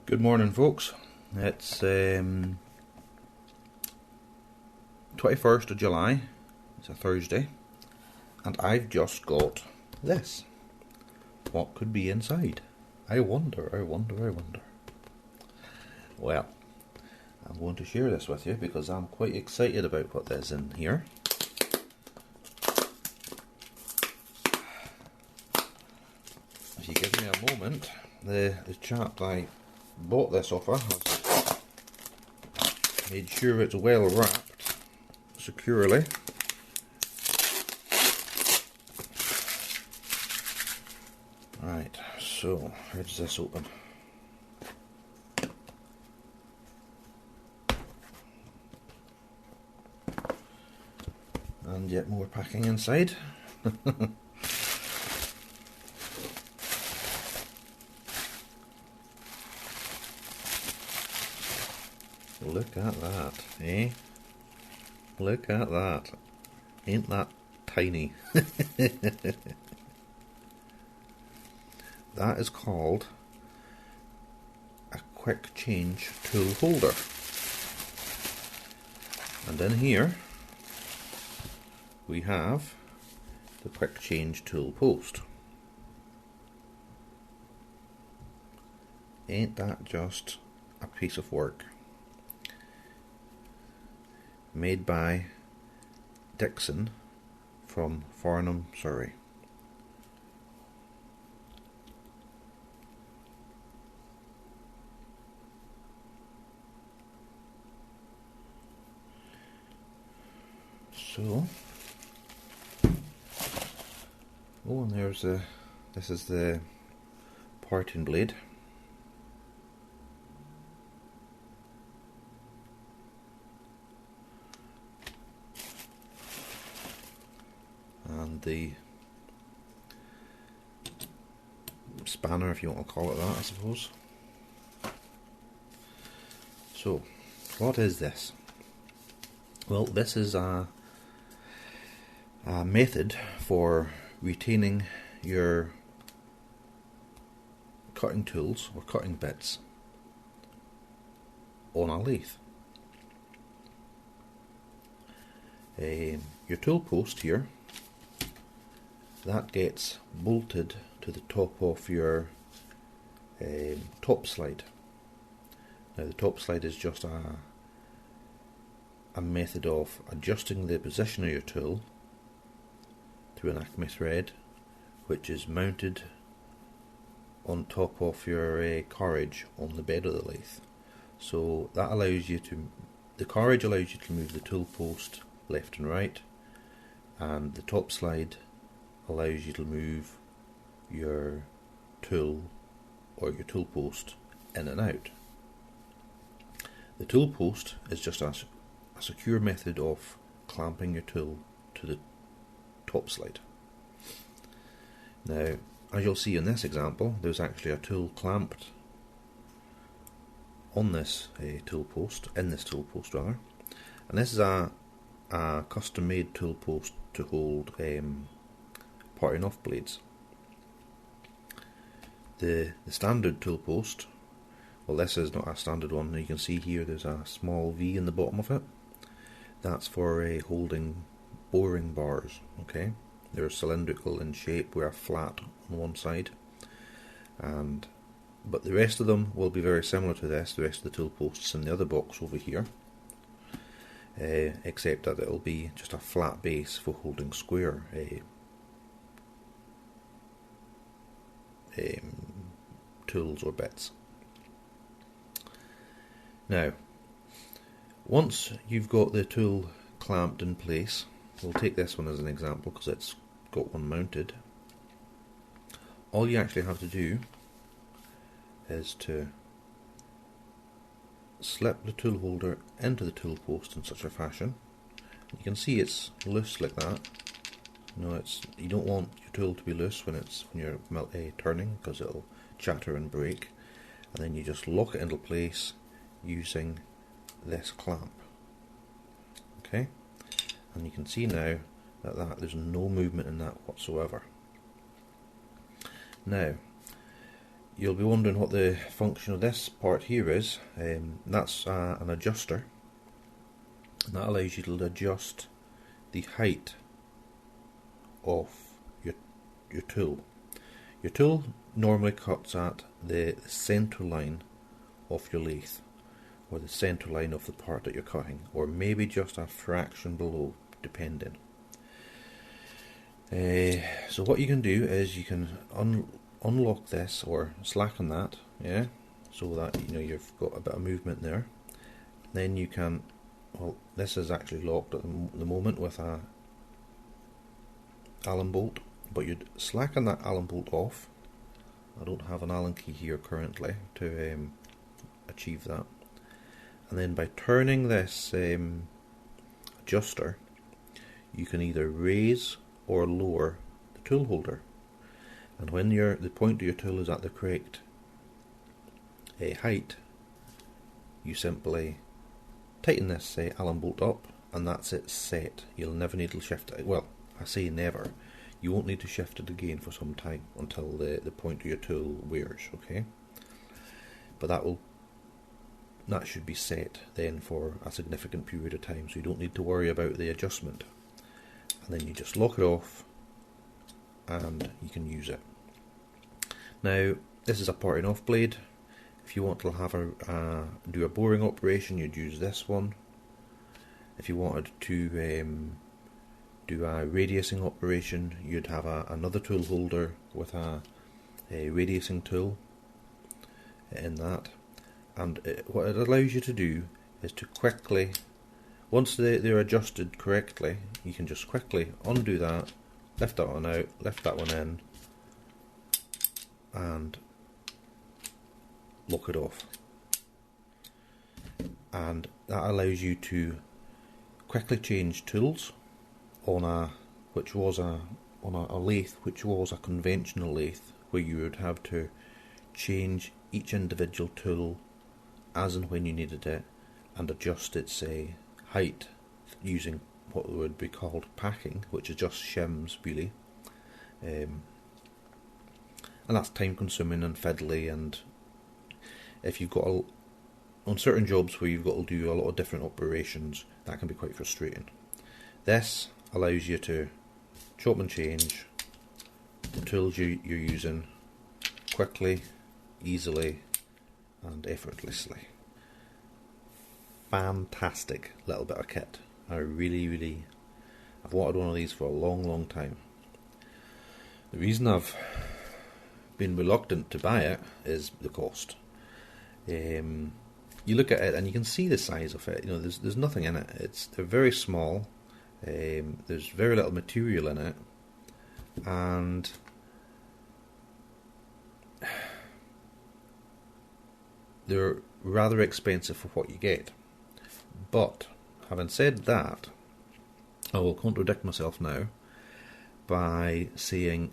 Good morning, folks. It's 21st of July. It's a Thursday, and I've just got this. What could be inside? I wonder. Well, I'm going to share this with you because I'm quite excited about what is in here. If you give me a moment, the chap I bought this off her has made sure it's well wrapped securely. Right, so how does this open? And yet more packing inside. Look at that, eh? Look at that. Ain't that tiny? That is called a quick change tool holder. And in here we have the quick change tool post. Ain't that just a piece of work? Made by Dickson from Farnham, Surrey. So, and this is the parting blade. And the spanner, if you want to call it that, I suppose. So, what is this? Well, this is a method for retaining your cutting tools or cutting bits on a lathe. Your tool post here, that gets bolted to the top of your top slide. Now the top slide is just a method of adjusting the position of your tool to an Acme thread, which is mounted on top of your carriage on the bed of the lathe. So that allows you to, the carriage allows you to move the tool post left and right, and the top slide allows you to move your tool or your tool post in and out. The tool post is just a secure method of clamping your tool to the top slide. Now, as you'll see in this example, there's actually a tool clamped on this tool post, in this tool post rather, and this is a custom made tool post to hold parting off blades. The standard tool post, well, this is not a standard one. You can see here there's a small V in the bottom of it. That's for holding boring bars. Okay, they're cylindrical in shape, we're flat on one side, but the rest of them will be very similar to this. The rest of the tool posts in the other box over here, except that it'll be just a flat base for holding square tools or bits. Now, once you've got the tool clamped in place, we'll take this one as an example because it's got one mounted. All you actually have to do is to slip the tool holder into the tool post in such a fashion. You can see it's loose like that. You don't want your tool to be loose when you're turning, because it'll chatter and break. And then you just lock it into place using this clamp. Okay, and you can see now that there's no movement in that whatsoever. Now, you'll be wondering what the function of this part here is. That's an adjuster, and that allows you to adjust the height of your tool. Your tool normally cuts at the centre line of your lathe, or the centre line of the part that you're cutting, or maybe just a fraction below, depending. So what you can do is you can unlock this or slacken that, yeah, so that you've got a bit of movement there. Then you can, well, this is actually locked at the moment with a Allen bolt, but you'd slacken that Allen bolt off. I don't have an Allen key here currently to achieve that. And then by turning this adjuster, you can either raise or lower the tool holder. And when the point of your tool is at the correct height, you simply tighten this Allen bolt up, and that's it set. You'll never need to shift it. Well, I say never. You won't need to shift it again for some time until the point of your tool wears, okay? But that should be set then for a significant period of time, so you don't need to worry about the adjustment. And then you just lock it off and you can use it. Now, this is a parting off blade. If you want to have do a boring operation, you'd use this one. If you wanted to do a radiusing operation, you'd have another tool holder with a radiusing tool in that. And what it allows you to do is to quickly, once they're adjusted correctly, you can just quickly undo that, lift that one out, lift that one in, and lock it off. And that allows you to quickly change tools on a lathe which was a conventional lathe, where you would have to change each individual tool as and when you needed it and adjust its height using what would be called packing, which is just shims really, and that's time consuming and fiddly, and if you've got on certain jobs where you've got to do a lot of different operations, that can be quite frustrating. This allows you to chop and change the tools you're using quickly, easily and effortlessly. Fantastic little bit of kit. I've wanted one of these for a long time. The reason I've been reluctant to buy it is the cost. You look at it and you can see the size of it. There's nothing in it. They're very small. There's very little material in it, and they're rather expensive for what you get. But having said that, I will contradict myself now by saying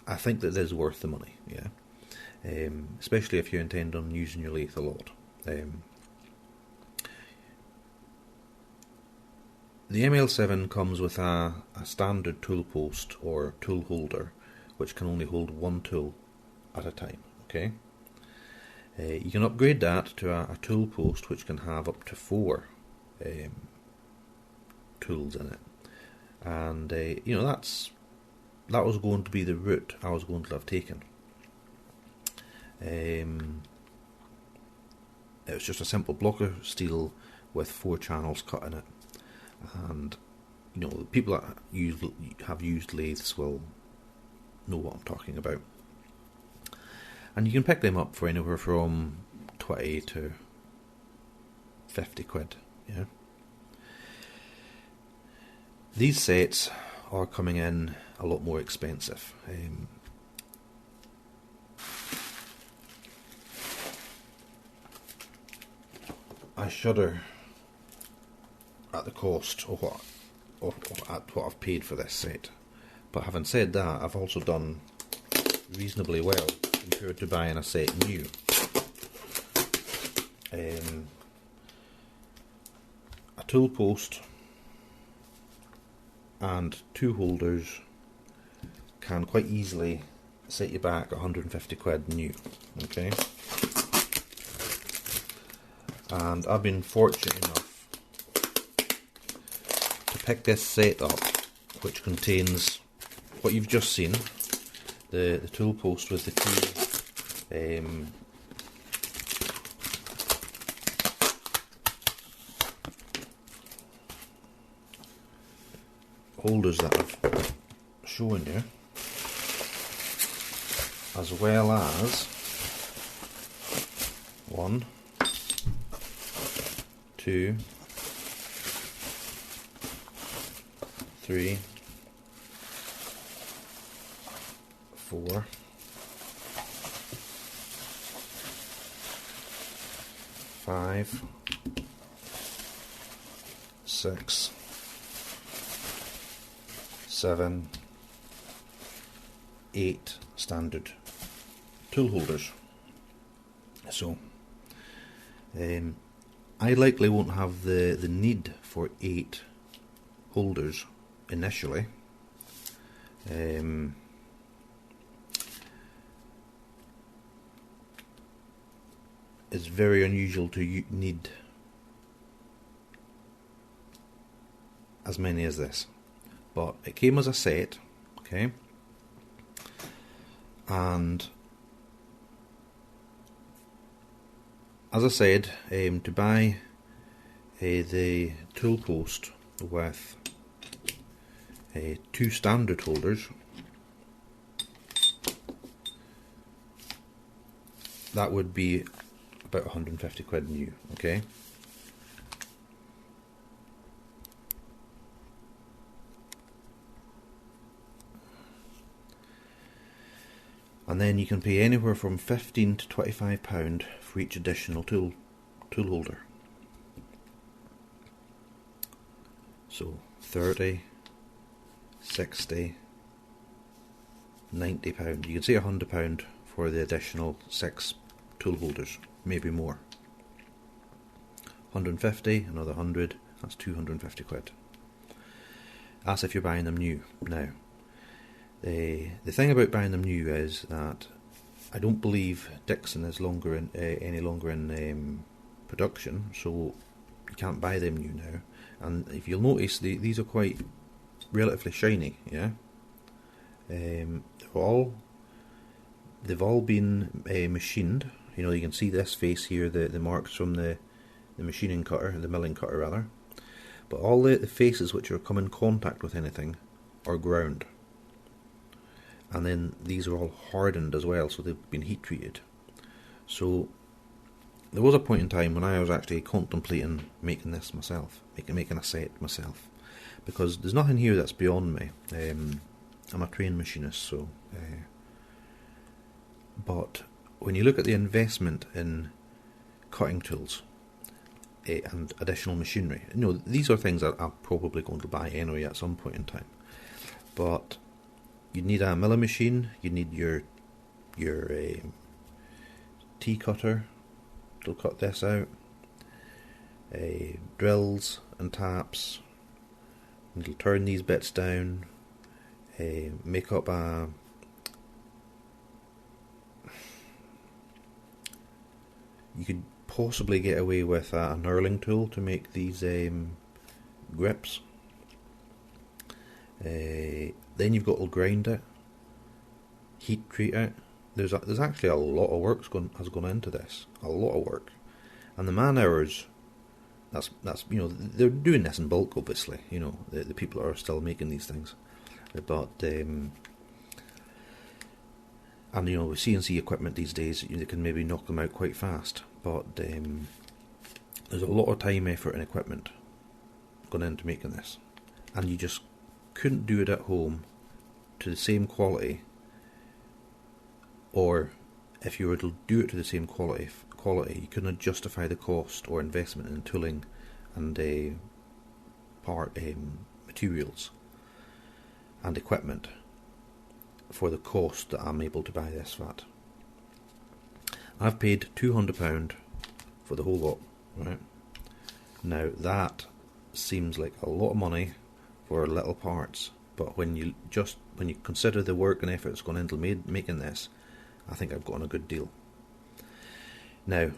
I think that it is worth the money, yeah. Especially if you intend on using your lathe a lot. The ML7 comes with a standard tool post or tool holder, which can only hold one tool at a time, okay? You can upgrade that to a tool post which can have up to 4 tools in it, and that was going to be the route I was going to have taken. It was just a simple block of steel with 4 channels cut in it, and people that have used lathes will know what I'm talking about. And you can pick them up for anywhere from 20 to 50 quid. Yeah. These sets are coming in a lot more expensive. I shudder at the cost of what I've paid for this set. But having said that, I've also done reasonably well compared to buying a set new. A tool post and 2 holders can quite easily set you back 150 quid new, okay? And I've been fortunate enough to pick this set up, which contains what you've just seen, the tool post with the two holders that I've shown you, as well as 1, 2, 3, 4, 5, 6, 7, 8 standard tool holders. So I likely won't have the need for 8 holders initially. It's very unusual to need as many as this, but it came as a set, okay, and as I said, to buy the tool post with 2 standard holders, that would be about 150 quid new, okay? And then you can pay anywhere from £15 to £25 for each additional tool holder. So 30, 60, £90. You can say £100 for the additional 6 tool holders, maybe more. 150, another 100, that's 250 quid. That's if you're buying them new. Now, the thing about buying them new is that I don't believe Dickson is any longer in production, so you can't buy them new now. And if you'll notice, these are quite relatively shiny. Yeah, they've all been machined. You know, you can see this face here, the marks from the machining cutter, the milling cutter rather. But all the faces which are come in contact with anything are ground. And then these are all hardened as well, so they've been heat treated. So there was a point in time when I was actually contemplating making this myself, making a set myself, because there's nothing here that's beyond me. I'm a trained machinist, so but when you look at the investment in cutting tools and additional machinery, you know, these are things that I'm probably going to buy anyway at some point in time. But you need a milling machine, you need your T cutter to cut this out, drills and taps. You'll turn these bits down, make up a you could possibly get away with a knurling tool to make these grips. Then you've got to grind it, heat treat it. There's actually a lot of work has gone into this, a lot of work, and the man hours. That's you know, they're doing this in bulk, obviously. You know, the people that are still making these things, but and you know, with CNC equipment these days, they can maybe knock them out quite fast. But there's a lot of time, effort, and equipment gone into making this, and you just couldn't do it at home to the same quality, or if you were to do it to the same quality, you couldn't justify the cost or investment in tooling and materials and equipment for the cost that I'm able to buy this at. I've paid £200 for the whole lot, right? Now that seems like a lot of money for little parts, but when you consider the work and effort that's gone into making this, I think I've gotten a good deal. Now,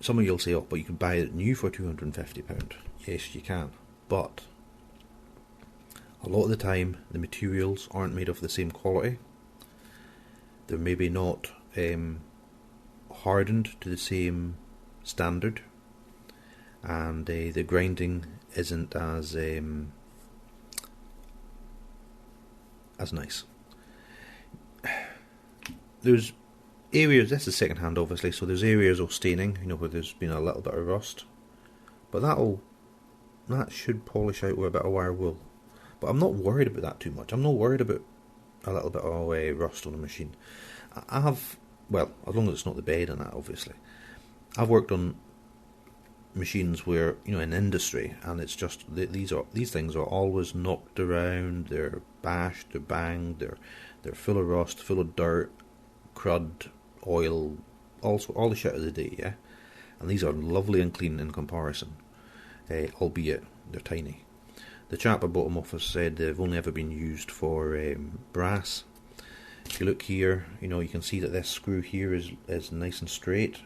some of you'll say, oh, but you could buy it new for £250. Yes, you can, but a lot of the time the materials aren't made of the same quality. They're maybe not hardened to the same standard, and the grinding isn't as nice. There's areas, this is second hand obviously, so there's areas of staining, where there's been a little bit of rust, but that should polish out with a bit of wire wool. But I'm not worried about that too much. I'm not worried about a little bit of rust on the machine. Well, as long as it's not the bed and that, obviously. I've worked on machines where, in industry, and it's just these things are always knocked around. They're bashed, they're banged, they're full of rust, full of dirt, crud, oil, all the shit of the day, yeah. And these are lovely and clean in comparison, albeit they're tiny. The chap I bought them off has said they've only ever been used for brass. If you look here, you can see that this screw here is nice and straight.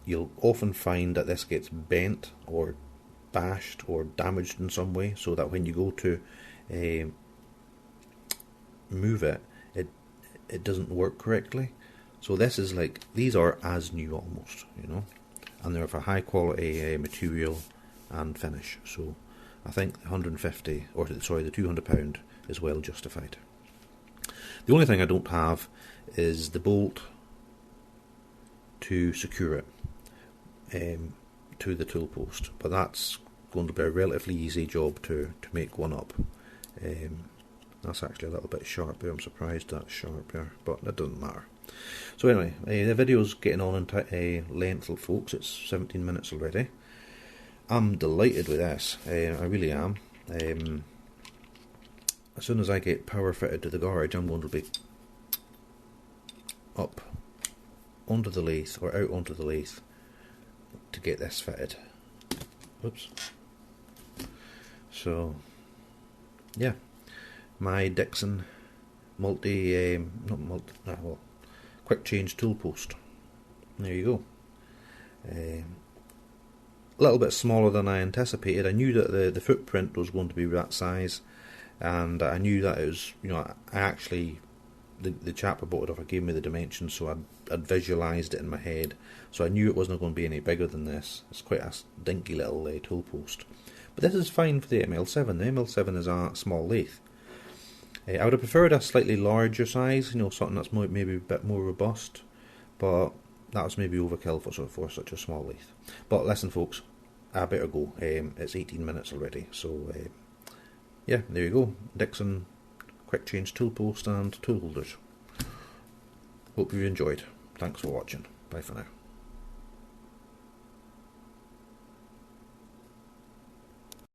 You'll often find that this gets bent or bashed or damaged in some way, so that when you go to move it, it doesn't work correctly. So this is these are as new almost, and they're of a high quality material and finish. So I think the £200 is well justified. The only thing I don't have is the bolt to secure it to the tool post, but that's going to be a relatively easy job to make one up. That's actually a little bit sharp there. I'm surprised that's sharp there, but that doesn't matter. So anyway, the video's getting on in length, folks. It's 17 minutes already. I'm delighted with this. I really am. As soon as I get power fitted to the garage, I'm going to be up onto the lathe or out onto the lathe to get this fitted. Oops. So yeah, my Dickson quick change tool post. There you go. A little bit smaller than I anticipated. I knew that the footprint was going to be that size, and I knew that it was, I actually, the chap I bought it off gave me the dimensions, so I'd visualised it in my head, so I knew it wasn't going to be any bigger than this. It's quite a dinky little tool post, but this is fine for the ML7. The ML7 is a small lathe. I would have preferred a slightly larger size, something that's maybe a bit more robust, but that was maybe overkill for such a small lathe. But listen, folks, I better go. It's 18 minutes already, so yeah, there you go. Dickson quick change tool post and tool holders. Hope you enjoyed. Thanks for watching. Bye for now.